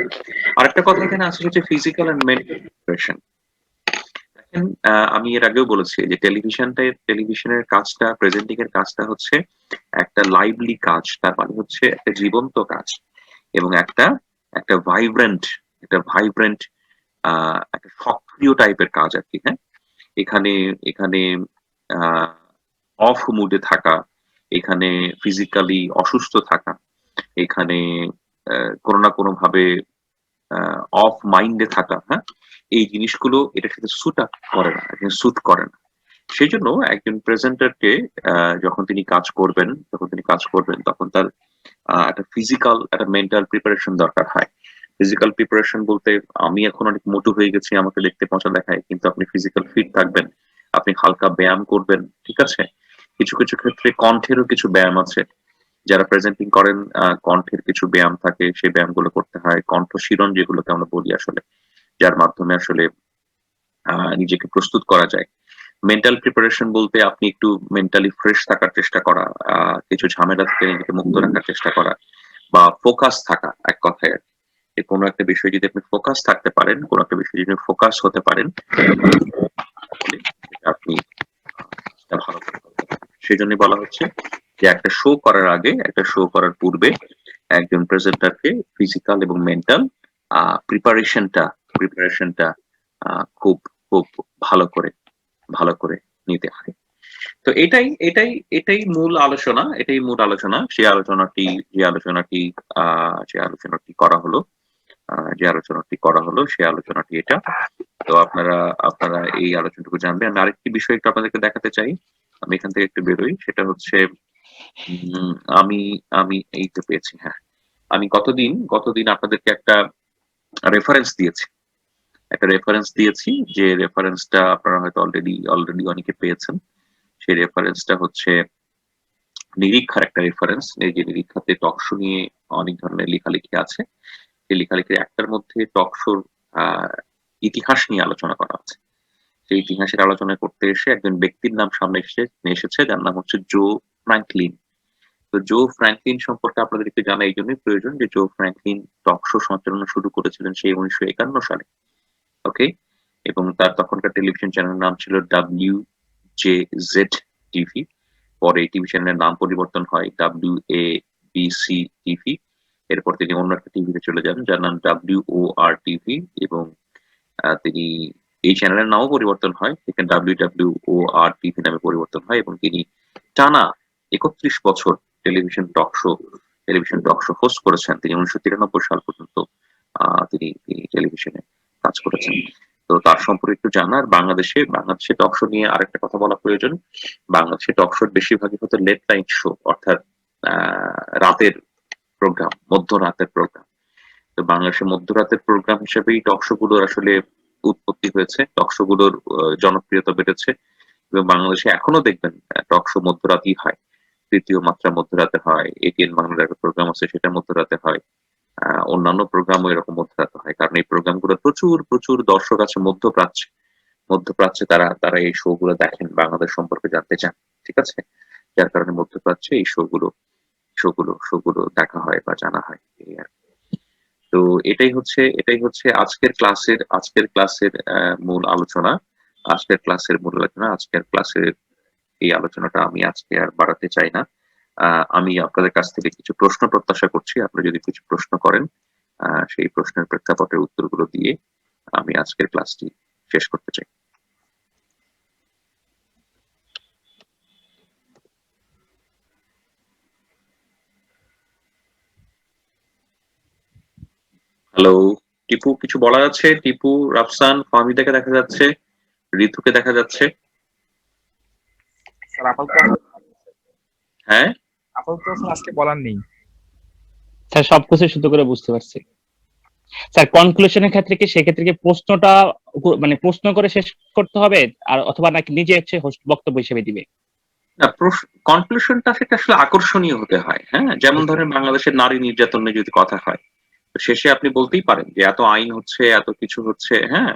আরেকটা কথা এখানে আছে, হচ্ছে ফিজিক্যাল এন্ড মেন্টাল প্রিপারেশন। দেখেন, আমি এর আগেও বলেছি যে টেলিভিশনের কাজটা, প্রেজেন্টিং এর কাজটা হচ্ছে একটা লাইভলি কাজ। তার মানে হচ্ছে একটা জীবন্ত কাজ, এবং একটা ভাইব্রেন্ট একটা সক্রিয় টাইপের কাজ আর কি। হ্যাঁ, এখানে এখানে অফ মুডে থাকা, এখানে ফিজিক্যালি অসুস্থ থাকা, এখানে কোনো না কোনো ভাবে অফ মাইন্ডে থাকা, হ্যাঁ, এই জিনিসগুলো এটার সাথে স্যুট করে না। সেই জন্য একজন প্রেজেন্টারকে যখন তিনি কাজ করবেন তখন তার একটা মেন্টাল প্রিপারেশন দরকার হয়। ফিজিক্যাল প্রিপারেশন বলতে, আমি এখন অনেক মোটু হয়ে গেছি, আমাকে দেখতে পচা দেখায়, কিন্তু আপনি ফিজিক্যাল ফিট থাকবেন, আপনি হালকা ব্যায়াম করবেন, ঠিক আছে। কিছু কিছু ক্ষেত্রে কণ্ঠেরও কিছু ব্যায়াম আছে। যারা প্রেজেন্টিং করেন, কণ্ঠের কিছু ব্যায়াম থাকে, সেই ব্যায়ামগুলো করতে হয়। কণ্ঠশীলন যেগুলোকে আমরা বলি আসলে, যার মাধ্যমে আসলে নিজেকে প্রস্তুত করা যায়। মেন্টাল প্রিপারেশন বলতে আপনি একটু মেন্টালি ফ্রেশ থাকার চেষ্টা করা, কিছু ঝামেলা থেকে নিজেকে মুক্ত রাখার চেষ্টা করা, বা ফোকাস থাকা, এক কথায় আর কি। যে কোনো একটা বিষয়ে যদি আপনি ফোকাস থাকতে পারেন, কোনো একটা বিষয়ে যদি ফোকাস হতে পারেন, তাহলে সেটা আপনি সেটা ভালো করে করতে পারেন। সেই জন্য বলা হচ্ছে যে একটা শো করার আগে, একটা শো করার পূর্বে একজন প্রেজেন্টারকে ফিজিক্যাল এবং মেন্টাল প্রিপারেশনটা খুব খুব ভালো করে নিতে হয়। তো এটাই মূল আলোচনা। যে আলোচনাটি করা হলো, সেই আলোচনাটি এটা। তো আপনারা এই আলোচনাটুকু জানবেন। আমি আরেকটি বিষয় একটু আপনাদেরকে দেখাতে চাই। আমি এখান থেকে একটু বেরোই। সেটা হচ্ছে, উম, আমি আমি এই তো পেয়েছি, হ্যাঁ। আমি গতদিন আপনাদেরকে একটা রেফারেন্স দিয়েছি, যে রেফারেন্সটা আপনারা হয়তো অলরেডি অনেকে পেয়েছেন। সেই রেফারেন্সটা হচ্ছে নিরীক্ষার একটা রেফারেন্স। এই যে নিরীক্ষাতে টকশো নিয়ে অনেক ধরনের লেখালেখি আছে। সেই লেখালেখির একটার মধ্যে টকশোর আহ ইতিহাস নিয়ে আলোচনা করা আছে। সেই ইতিহাসের আলোচনা করতে এসে একজন ব্যক্তির নাম সামনে এসেছে, যার নাম হচ্ছে জো ফ্র্যাঙ্কলিন। তো জো ফ্র্যাঙ্কলিন সম্পর্কে আপনাদের একটু জানা এই জন্যই প্রয়োজন, যে জো ফ্র্যাঙ্কলিন টকশো সঞ্চালনা শুরু করেছিলেন সেই 1951 সালে। ওকে, এবং তার তখনকার টেলিভিশন চ্যানেলের নাম ছিল WJZ টিভি। পরে এই টিভি চ্যানেলের নাম পরিবর্তন হয় WABC টিভি। এরপর তিনি অন্য একটা টিভিতে চলে যান, যার নাম WOR টিভি, এবং তিনি এই চ্যানেলের নামও পরিবর্তন হয়, সেখানে WWOR টিভি নামে পরিবর্তন হয়, এবং তিনি টানা 31 বছর টেলিভিশন টক শো হোস্ট করেছেন। তিনি 1993 সাল পর্যন্ত তিনি টেলিভিশনে কাজ করেছেন। তো তার সম্পর্কে একটু জানার, বাংলাদেশে টক শো নিয়ে আরেকটা কথা বলা প্রয়োজন। বাংলাদেশে টক শোর বেশিরভাগই হতো লেট নাইট শো, অর্থাৎ রাতের প্রোগ্রাম, মধ্যরাতের প্রোগ্রাম। তো বাংলাদেশে মধ্যরাতের প্রোগ্রাম হিসেবেই টক শো গুলোর আসলে উৎপত্তি হয়েছে, টক শো গুলোর জনপ্রিয়তা বেড়েছে, এবং বাংলাদেশে এখনো দেখবেন টক শো মধ্যরাতেই হয়। তৃতীয় মাত্রা মধ্যরাতে হয়, এটিএন বাংলার একটা প্রোগ্রাম আছে, সেটা মধ্যরাতে হয়। অন্যান্য প্রোগ্রামও এরকম মধ্যরাতে হয়, কারণ এই প্রোগ্রামগুলো প্রচুর প্রচুর দর্শক আছে মধ্যপ্রাচ্যে তারা এই শো গুলো দেখেন, বাংলাদেশ সম্পর্কে জানতে চান, ঠিক আছে। যার কারণে মধ্যপ্রাচ্যে এই শো গুলো দেখা হয় বা জানা হয়, এই আর কি। তো এটাই হচ্ছে আজকের ক্লাসের মূল আলোচনা। আজকের ক্লাসের এই আলোচনাটা আমি আজকে আর বাড়াতে চাই না। আমি আপনাদের কাছ থেকে কিছু প্রশ্ন প্রত্যাশা করছি। আপনারা যদি কিছু প্রশ্ন করেন, সেই প্রশ্নের প্রেক্ষাপটে উত্তরগুলো দিয়ে আমি আজকের ক্লাসটি শেষ করতে চাই। হ্যালো, টিপু কিছু বলার আছে? টিপু, রাফসান, ফাহমিদাকে দেখা যাচ্ছে, ঋতুকে দেখা যাচ্ছে। স্যার আপাতত হ্যাঁ, স্যার আজকে বলার নেই। স্যার সবকিছু শুদ্ধ করে বুঝতে পারছি। স্যার কনক্লুশনের ক্ষেত্রে কি সেক্ষেত্রে কি প্রশ্নটা মানে প্রশ্ন করে শেষ করতে হবে, আর অথবা নাকি নিজে হচ্ছে হোস্ট বক্তব্য হিসেবে দিবে? না, কনক্লুশনটা সেটা আসলে আকর্ষণীয় হতে হয়। হ্যাঁ, যেমন ধরেন বাংলাদেশের নারী নির্যাতন নিয়ে যদি কথা হয়, তো শেষে আপনি বলতেই পারেন যে এত আইন হচ্ছে, এত কিছু হচ্ছে, হ্যাঁ,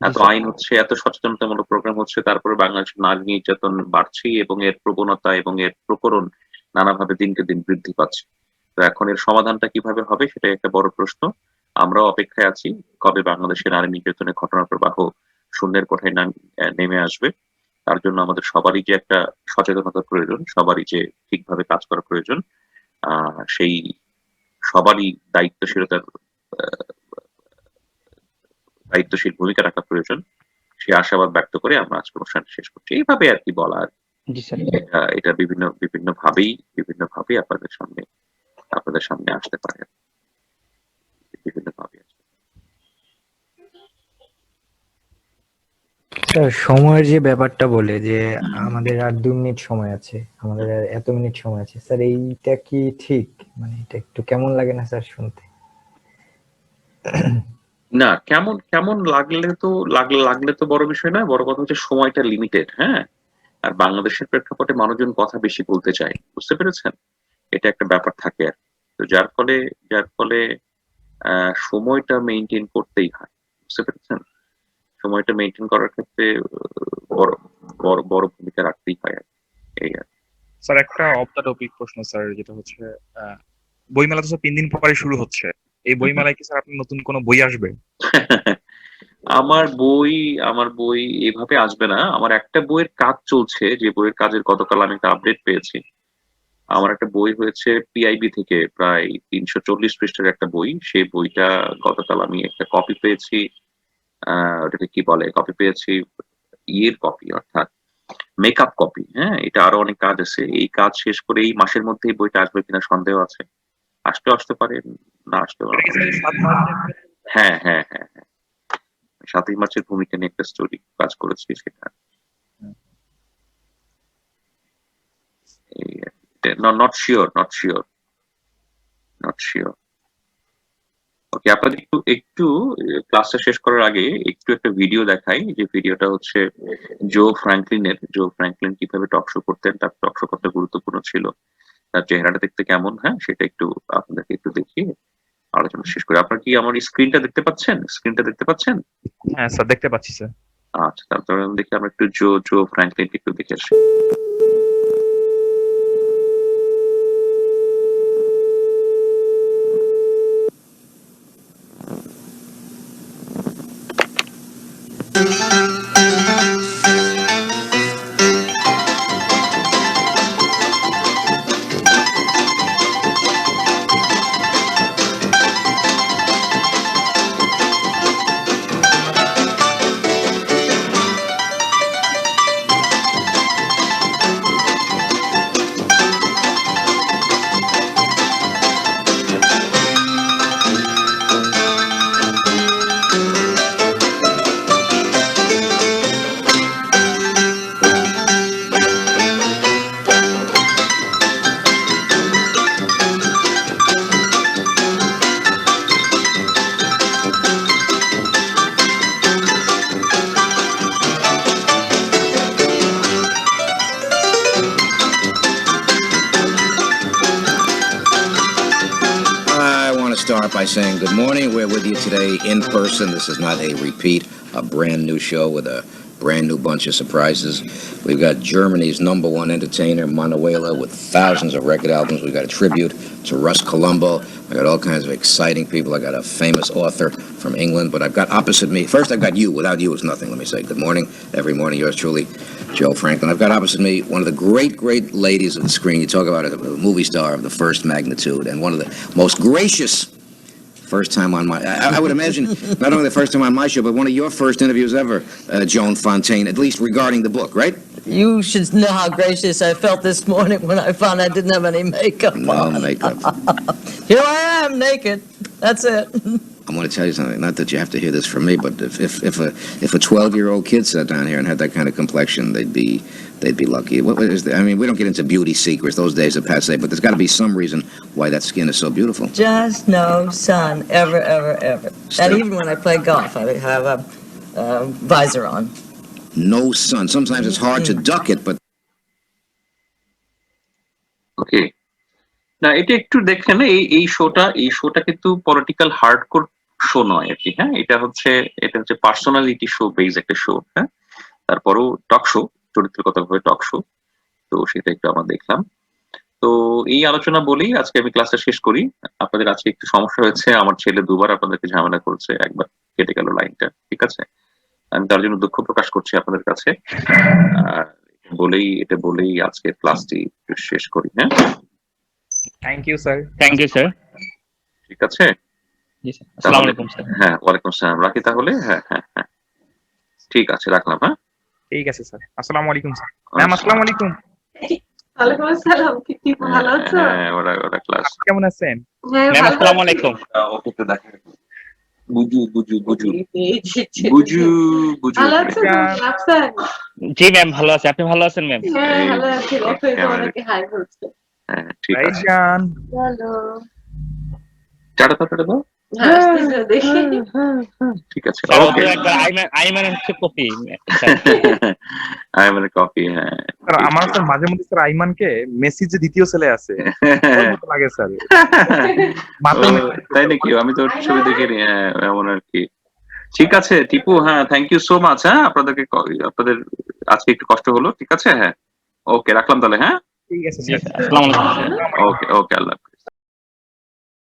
এত আইন হচ্ছে, এত সচেতনতামূলক প্রোগ্রাম হচ্ছে, তারপরে বাংলাদেশের নারী নির্যাতন বাড়ছেই এবং এর প্রবণতা এবং এর প্রকরণ নানাভাবে দিনকে দিন বৃদ্ধি পাচ্ছে। তো এখন এর সমাধানটা কিভাবে হবে সেটাই একটা বড় প্রশ্ন। আমরাও অপেক্ষায় আছি কবে বাংলাদেশে নারী নির্যাতনের ঘটনা প্রবাহ শূন্যের কোঠায় নেমে আসবে। তার জন্য আমাদের সবারই যে একটা সচেতনতা প্রয়োজন, সবারই যে ঠিকভাবে কাজ করা প্রয়োজন, সেই সবারই দায়িত্বশীল ভূমিকা রাখা প্রয়োজন। সেই আশাবাদ ব্যক্ত করে আমরা আজকের অনুষ্ঠানটি শেষ করছি। এইভাবে আর কি বলা, জি স্যার। এটা বিভিন্ন ভাবেই আপনাদের সামনে আসতে পারে, বিভিন্ন ভাবে। স্যার সময়ের যে ব্যাপারটা বলে যে আমাদের আর 2 মিনিট সময় আছে, আমাদের আর এত মিনিট সময় আছে, স্যার এইটা কি ঠিক? মানে এটা একটু কেমন লাগে না স্যার শুনতে? না, কেমন লাগলে তো বড় বিষয় নয়। বড় কথা হচ্ছে সময়টা লিমিটেড, হ্যাঁ? আর বাংলাদেশের প্রেক্ষাপটে মানুষজন কথা বেশি বলতে চায়। বুঝতে পেরেছেন? এটা একটা ব্যাপার থাকে আর। তো যার ফলে সময়টা মেইনটেইন করতেই হয়। বুঝতে পেরেছেন? সময়টা মেইনটেইন করার ক্ষেত্রে বড় ভূমিকা রাখতেই হয় আর এই আর। স্যার একটা অফ দ্য টপিক প্রশ্ন স্যার, যেটা হচ্ছে বইমেলা তো স্যার 3 দিন পরে শুরু হচ্ছে। এই বইমেলায় কি স্যার আপনার নতুন কোনো বই আসবে? আমার বই এভাবে আসবে না। আমার একটা বইয়ের কাজ চলছে, যে বইয়ের কাজের গতকাল আমি একটা আপডেট পেয়েছি। আমার একটা বই হয়েছে পিআইবি থেকে, প্রায় 340 পৃষ্ঠার একটা বই। সেই বইটা গতকাল আমি একটা কপি পেয়েছি। ওটাকে কি বলে, কপি পেয়েছি, ইয়ের কপি অর্থাৎ মেকআপ কপি। হ্যাঁ, এটা আরো অনেক কাজ আছে। এই কাজ শেষ করে এই মাসের মধ্যেই বইটা আসবে কিনা সন্দেহ আছে। আসতে পারে, না আসতে পারে। এটা কি স্যার 7 মার্চের? হ্যাঁ, হ্যাঁ, হ্যাঁ, হ্যাঁ। 7ই মার্চের ভূমিকা নিয়ে একটা স্টোরি কাজ করেছি সেটা। Not sure. ওকে, আপনাদের একটু ক্লাসটা শেষ করার আগে একটু একটা ভিডিও দেখাই, যে ভিডিওটা হচ্ছে জো ফ্র্যাঙ্কলিন কিভাবে টক শো করতেন, তার টক শো কতটা গুরুত্বপূর্ণ ছিল, তার চেহারাটা দেখতে কেমন, হ্যাঁ, সেটা একটু আপনাদেরকে একটু দেখিয়ে আলোচনা শেষ করি। আপনারা কি আমার স্ক্রিনটা দেখতে পাচ্ছেন? হ্যাঁ স্যার, দেখতে পাচ্ছি স্যার। আচ্ছা, তারপরে দেখি আমরা একটু জো ফ্র্যাঙ্কলিনকে একটু দেখে আসি। I want to start by saying good morning. We're with you today in person. This is not a repeat, a brand new show with a brand new bunch of surprises. We've got Germany's #1 entertainer, Manuela, with thousands of record albums. We've got a tribute to Russ Columbo. I got all kinds of exciting people. I got a famous author from England, but I've got opposite me. First, I've got you. Without you, it's nothing. Let me say good morning. Every morning, yours truly, Joe Franklin. I've got opposite me one of the great, great ladies of the screen. You talk about a movie star of the first magnitude, and one of the most gracious first time on my, I would imagine, not only the first time on my show, but one of your first interviews ever, Joan Fontaine, at least regarding the book, right? You should know how gracious I felt this morning when I found I didn't have any makeup No on. makeup. Here I am, naked. That's it. I'm going to tell you something. Not that you have to hear this from me, but if a 12-year-old kid sat down here and had that kind of complexion, they'd be lucky. What is I mean, we don't get into beauty secrets; those days are passé. But there's got to be some reason why that skin is so beautiful. Just no sun, ever, ever, ever. And Still. even when I play golf, I have a visor on. No sun. Sometimes it's hard to duck it, but ওকে, না এটা একটু দেখেন, এই শোটা কিন্তু political hardcore show নয় আর কি। হ্যাঁ, এটা হচ্ছে পার্সোনালিটি শো বেজ একটা শো। হ্যাঁ, তারপরেও টক শো, চরিত্রগতভাবে টক শো, তো সেটা একটু আমরা দেখলাম। তো এই আলোচনা বলেই আজকে আমি ক্লাসটা শেষ করি। আপনাদের আজকে একটু সমস্যা হয়েছে, আমার ছেলে দুবার আপনাদেরকে ঝামেলা করছে, একবার কেটে গেল লাইনটা, ঠিক আছে? আমি তার জন্য দুঃখ প্রকাশ করছি আপনাদের কাছে। আর এটা বলেই আজকে ক্লাসটি শেষ করি। হ্যাঁ, thank you sir. Thank you sir. ঠিক আছে, জি স্যার, আসসালামু আলাইকুম স্যার। হ্যাঁ, ওয়ালাইকুম আসসালাম। রাখি তাহলে। হ্যাঁ হ্যাঁ হ্যাঁ, ঠিক আছে, রাখলাম। হ্যাঁ, ঠিক আছে স্যার। আসসালামু আলাইকুম স্যার। ম্যাম আসসালামু আলাইকুম। ওয়ালাইকুম আসসালাম। কি ভালো আছো? হ্যাঁ, ওরা ক্লাস। আপনি কেমন আছেন? হ্যাঁ, ম্যাম ভালো আসসালামু আছি। আলাইকুম। ওকে, তো দেখা বুঝু ভালো আছো তো, আফসান? জি ম্যাম, ভালো আছি। আপনি ভালো আছেন ম্যাম? হ্যাঁ, এই, ভালো আছি। দেখো এই তো কেমন? অনেকে হাই বলছে। হ্যাঁ, ঠিক আছে। ভাইজান। হ্যালো। টাটা দাও। হ্যাঁ, আসতেছে দেখি। ঠিক আছে, স্যার ওকে। ওদের একটা আইমানের হচ্ছে copy sir. I am copy. হ্যাঁ, স্যার আমার স্যার মাঝে মধ্যে স্যার আইমানকে মেসি যে দ্বিতীয় ছেলে আছে ওর মতো লাগে স্যার। মাত্র ও, তাই নাকি? আমি তো ওর ছবি দেখিনি। হ্যাঁ, এমন আর কি। ঠিক আছে টিপু, হ্যাঁ, থ্যাংক ইউ সো মাচ। হ্যাঁ, আপনাদের আজকে একটু কষ্ট হলো, ঠিক আছে? হ্যাঁ, ওকে, রাখলাম তাহলে। হ্যাঁ, ঠিক আছে জি স্যার। স্যার, আসসালামু আলাইকুম স্যার। ওকে, আল্লাহ হাফেজ।